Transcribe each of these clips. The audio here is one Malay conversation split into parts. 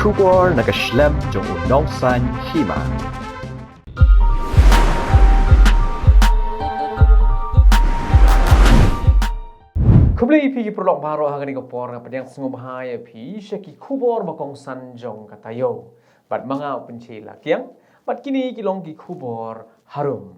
kubor nakaslem jong unongsan hima. Kubli pi prolog baro hagani kopor nga padyang sngubhaya pi syaki kubor makong sanjong katayo. Bat mga upencila kiang bat kini kilong ki kubor harum.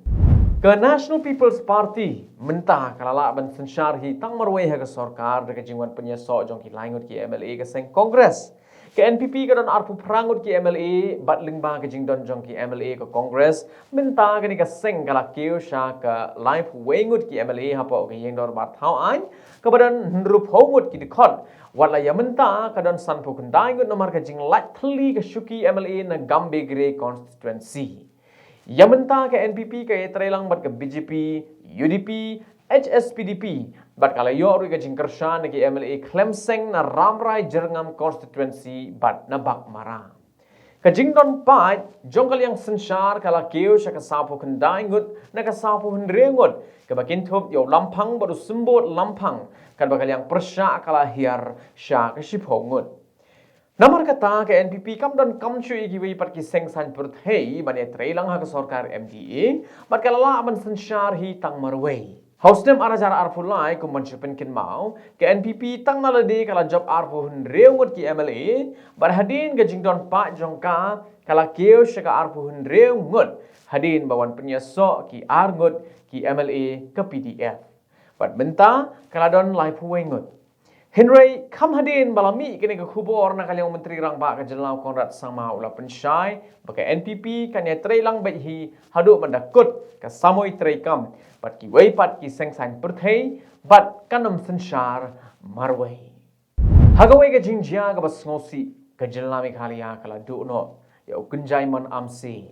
Ke National People's Party mentah kalala ban sensyar hi tang marway ha sarkar de jingwan penyesok jong ki laingut ki MLA ke seng Kongres. Ke NPP ke don arpu prangut ki MLA bat lingba ke jing don jong ki MLA ke Kongres mentah ke ni ke seng kala kiu sya ke live wengut ki MLA hapo ke yeng dor bat thau an ke badan nrup hongut ki dikon wat la ya mentah ke don sanpu kendai ngut nomor ke jing lat thli ke syuki MLA na Gambe Grey constituency. Yang mentah ke NPP ke trelang bat ke BJP, UDP, HSPDP bat kala yo ru ke jingkershan ke MLA Klemseng na Ramrai Jerngam constituency bat na bak mara. Ke jingdon pat jongkal yang sensyar kala keu sya ke sapu kendai ngut na ke sapu hendrengut ke bakin thup yo lampang baru sembut lampang kan bakal yang persya kala hiar sya ke siphongut. Namar kata ke NPP kam don kam chui ki wei pat ki seng san perut hei bane trelang ha ke sarkar MDA bat kalala aman sensyar hi tang marwei. Hausdem arajar arfulai kum mencupen kin mau ke NPP tang nalade kala job arfu hun reungut ki MLA bat hadin ke jingdon pak jongka kala keu syaka arfu hun reungut hadin bawan penyesok ki argut ki MLA ke PDF. Bat mentah kala don live wengut. Henry kam hadin balami kini ke kubor na kalyang menteri rang ba ke jelau Konrad Sangma ula pensyai baka NPP kan ya trelang baik hi hadu mendakut ke samoi treikam bat ki wei pat ki seng sang perthei bat kanam sensyar marwei hagawai ke jingjia ke basngosi ke jelami kalia kala duno ya ukunjai mon amsi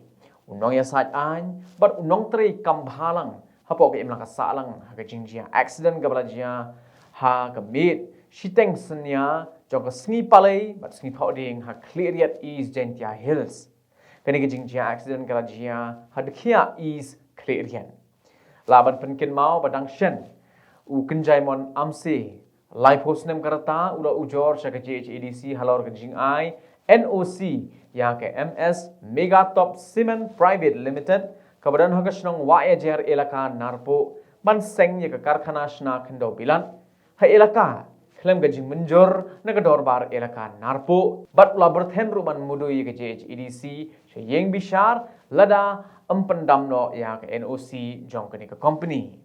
unong ya sat an bat unong treikam bhalang hapo ke imlang ka salang ha ke jingjia accident ke balajia ha ke mit Shiteng senya jong sngi palai bat sngi poding ha cleariat East Gentia Hills. Kani ke jingjia accident kala jia hadkia East clearian. Laban penkin mau badang shen u kenjaimon amsi live host nem karata ula ujor sya ke JHADC halor ke jing ai NOC ya ke MS Megatop Cement Private Limited kabadan hagasnong YAJR elaka narpo ban seng ya ke karkhana shna khendo bilan ha elaka Klem gajing menjor na kedorbar elaka narpo bat ula berthen ruman mudui ke JHADC syeng bishar lada empendamno ya ke NOC jong ke ke company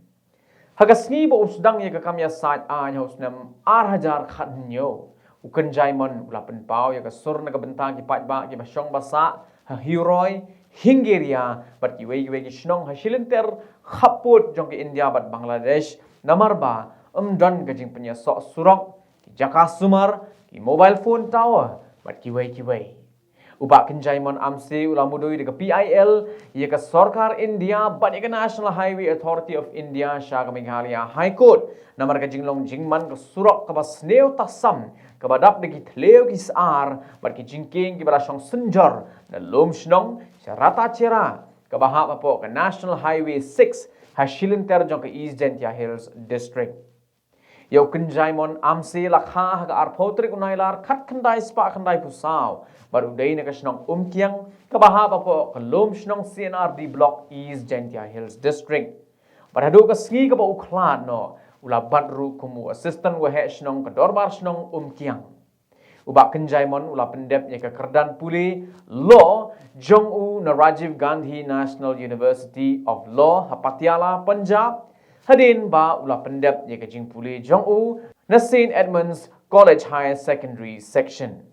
hagasngi bo usdang ya ke kamya sat a hausnam hajar khatnyo uken jaimon ula penpau ya ke sur na ke bentang ki patba ki basyong basa ha hiroi hingeria bat ki wei ki shnong ha shilinter khaput jong ke India bat Bangladesh namarba don gajing penyesok surok ki jaka sumar ki mobile phone tower bat ki wei ubak kenjaimon amsi ulamudui de PIL ye ke sarkar India bat ye ke National Highway Authority of India sya ke Meghalaya High Court namar gajing long jingman ke surok ke basneu tasam ke badap de ki thleu ki sar bat ki jingking ki barasong senjor na lom shnong syarata cera ke bahap apo ke National Highway 6 hasilinter jong ke East Gentia Hills District. Yau kenjaimon amsi lakha ha arpotrik unailar khat khandai spa khandai pusau baru dei na kasnong umkiang kabahap apo kalom snong CNRD block East Gentia Hills District barhadu ka sngi ka ba uklan no ula badru kumu assistant wa he snong ka dorbar snong umkiang ubak kenjaimon ula pendep ya ka kerdan puli law jong u na Rajiv Gandhi National University of Law Patiala Punjab hadin ba ula pendep ye ke jing puli jong u na St Edmunds College Higher Secondary Section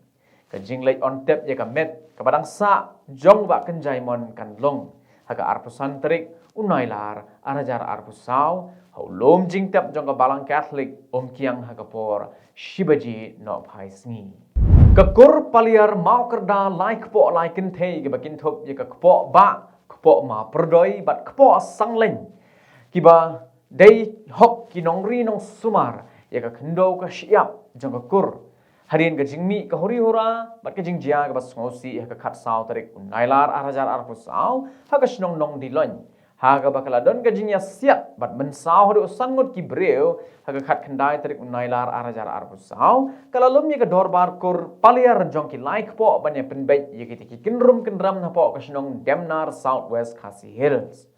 ke jing late on tep ye ka met ka badang sa jong ba kenjaimon kan long ha ka arpusan trik unailar arajar arpusau haulom jing tep jong ka balang Catholic kiang ha ka por shibaji no phai sngi kekur paliar mau kerda like po like thei ke bakin thop ye ka kpo ba kpo ma perdoi bat kpo sangleng kiba dei hok ki nongri nong sumar ya ka khendo ka siap jong ka kur harin ka jingmi ka hori hora bat ka jingjia ka basngosi ya ka khat saw tarik unailar arajar arpusau ha ka snong nong dilon Haga bakala don gajinya siap bat mensau hadu sangut ki breu haga khat khandai tarik unailar arajar arbusau kala lumnya ke dorbar kur paliar jongki like po banya penbait yeki tiki kinrum kinram na po kasnong Demnar Southwest Khasi Hills.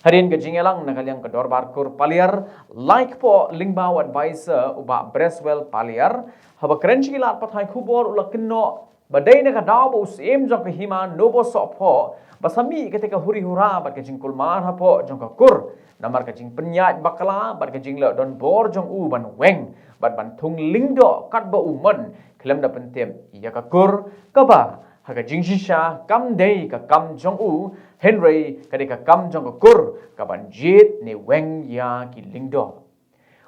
Harin gajingelang nagalyang ke dorbar kur paliar like po lingbau advisor uba Breswell paliar haba krenchi lat pathai khubor ula kinno badai na kadaw bo usim jong ke hima nobo so po basami ketika huri hura bat kajing kulmar hapo jong ka kur namar kajing penyat bakala bat kajing le don bor jong u ban weng bat ban thung lingdo kat ba umon klem da pentem ya ka kur ka ba ha kajing shisha kam dei ka kam jong u Henry kadika kam jong ka kur ka ban jit ne weng ya ki lingdo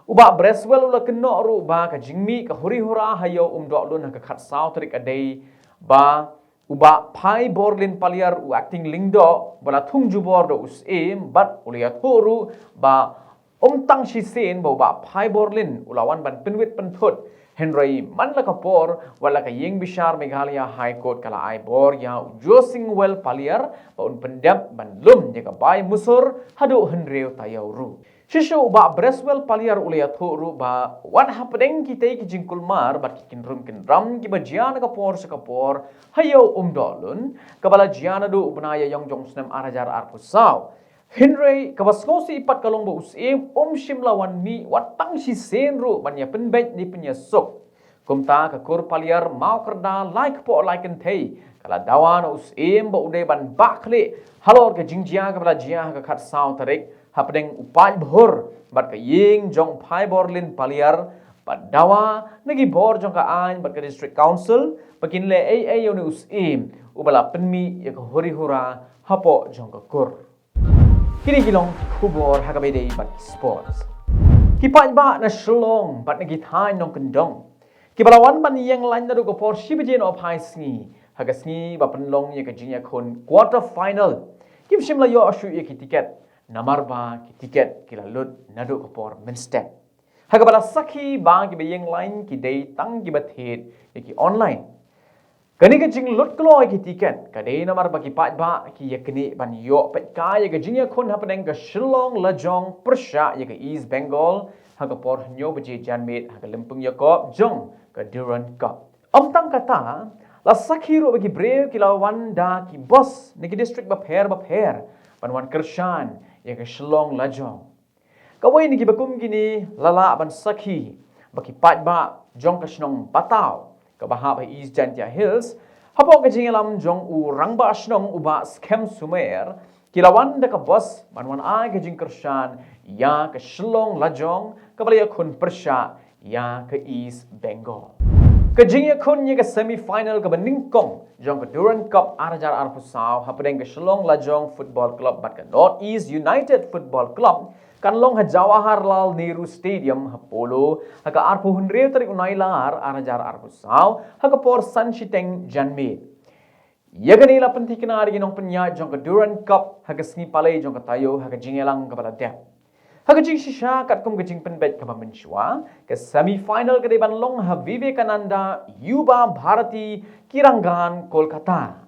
uba Breswell ula keno ru ba kajing mi ka huri hura hayo do lun ka khat saw trik adei ba uba pai borlin paliar u acting lingdo bala thung jubor do us em bat ulia thoru ba tang shi sen ba uba pai borlin ulawan ban penwit penthut Henry man la kapor wala ka yeng bishar Meghalaya High Court kala ai bor ya josing well paliar ba un pendap ban lum je ka bai musur hadu Henry tayau ru Shisho uba Breswell paliar ulia thoru ba wan hapdeng ki te ki jingkul mar bat ki kinrum kinram ki ba jiana ka por hayo dolun kabala jiana du ubnaya yong jong snem arajar arpusau Henry kabaskosi ipat kalong ba usim shimla wan mi watang si senru banya penbet ni penyesuk kumta ka kur paliar mau kerda like po like and tay kala dawan usim ba ude ban bakle halor ke jingjia kabala jia ka khat saw tarik hapdeng upai bhur bat ka ying jong pai borlin paliar bat dawa nagi bor jong ka ain bat ka district council bakin le ai yoni usim ubala penmi ya ka hori hura hapo jong ka kur kini gilong kubor hakabedei bat sports kipat ba na shlong bat nagi thai nong kendong kibalawan ban yang lain na do ko por shibjen of high sngi hagasngi ba penlong ya ka jinya khon quarter final kim shimla yo ashu ya ki ticket namar ba ki tiket kila lut nadu kopor minstep hagabala sakhi ba ki beyeng line ki dei tang ki bathet ki online kani ke jing lut kloi ki tiket ka dei namar ba ki pat ba ki yakni ban yo pet ka ya ga jingya khon hapneng ka Shillong Lajong Persha ya ka East Bengal hagapor nyo baje janmet hagalimpung yakop jong ka Durand Cup tang kata la sakhi ro ba ki brave ki lawan da ki boss ni ki district ba pher panwan Kershan ya ke Shillong Lajong kawai ni bakum gini lala ban sakhi baki pat ba jong ka snong batau ka baha ba East Jantia Hills hapo ka jingelam jong u rangba snong uba scam sumer kilawan da ka bos banwan ai ka jing Kershan ya ke Shillong Lajong ka bala khun Persha ya ke East Bengal Kajingya kun ye ke semi final ke Beningkong jong ke Durand Cup arajar arpusau hapdeng ke Shillong Lajong Football Club bat ke North East United Football Club kan long ha Jawaharlal Nehru Stadium hapolo haka arpu hunre tarik unailar arajar arpusau haka por Sanshiteng Janme yagani la penthi kinari ginong penya jong ke Durand Cup haka sngi palai jong ke tayo haka jingelang ke bala Hagajing shisha kat kum gajing penbet ka menshwa ke semi final ke deban long ha Vivekananda Yuba Bharati Kirangan Kolkata.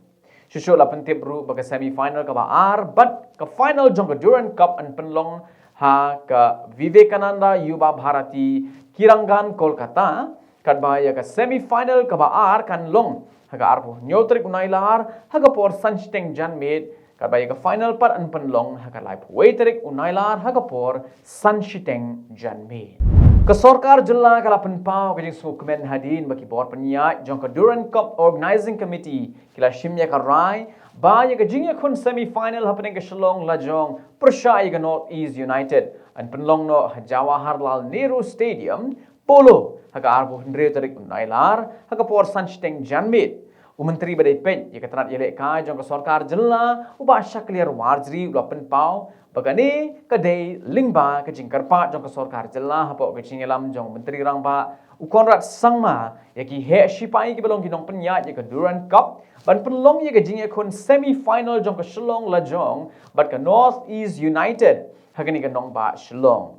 Shusho la pentip ru ba semi final ka ba ar but ka final jong ka Durand Cup an penlong ha ka Vivekananda Yuba Bharati Kirangan Kolkata kat ba ya ka semi final ka ba ar kan long ha ka arpo nyotrik unailar ha ka por Sanshiteng Janmet Kabaya ka final par an penlong haka live waiterik unailar haka por Sanshiteng Janme. Ka Sorkar Jilla kala penpau kajing sukmen hadin baki bor penya jong ka Durand Cup Organizing Committee kila shimya ka rai ba ya ka jingya kun semi final happening ka Shillong Lajong Persha ka North East United an penlong no Jawaharlal Nehru Stadium polo haka arbo hendre tarik unailar haka por Sanshiteng Janme. Menteri badai pen ya katrat yelek kai jong ka Sorkar Jilla uba syakliar warjri ula penpau bagani kadai lingba ka jingkarpa jong ka Sorkar Jilla hapo ka jingelam jong menteri rangba ukonrat sangma ya ki he shipai ki belong ki dong penya ya ka Durand Cup ban penlong ya ka jingya kun semi final jong ka Shillong Lajong bat ka North East United hagani ka nong ba Shillong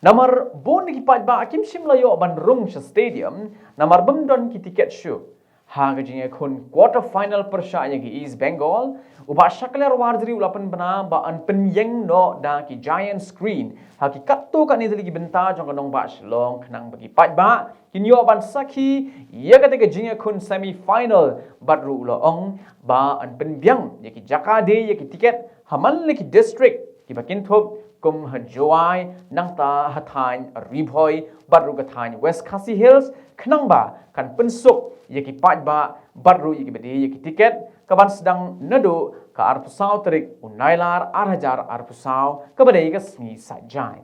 namar bon ki pat ba kim shimlayo ban rung stadium namar bemdon ki tiket show ha gajing kun quarter final persya yang ki East Bengal uba shakler warzri ulapan bana ba an penyeng no da ki giant screen ha ki katto kan ni lagi benta jong kanong ba shlong khnang bagi pat ba kinyo ban sakhi ya kate ke jing kun semi final batru lo ong ba an penbyang ya ki jakade ya ki tiket haman le ki district ki bakin thop kum hajwai nangta hathain ribhoi batru gathain West Khasi Hills khnang ba kan pensuk yaki pat ba batru yaki bede yaki tiket kaban sedang nedo ka arpusau terik unailar arhajar arpusau kabade ka sngi sajai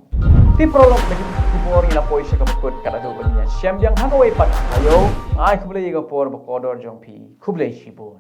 ti prolog bagi kubor ila poisha ka put kada do banya syam yang hanoi pat ayo ai kublei ka por ba kodor jongpi kublei shibun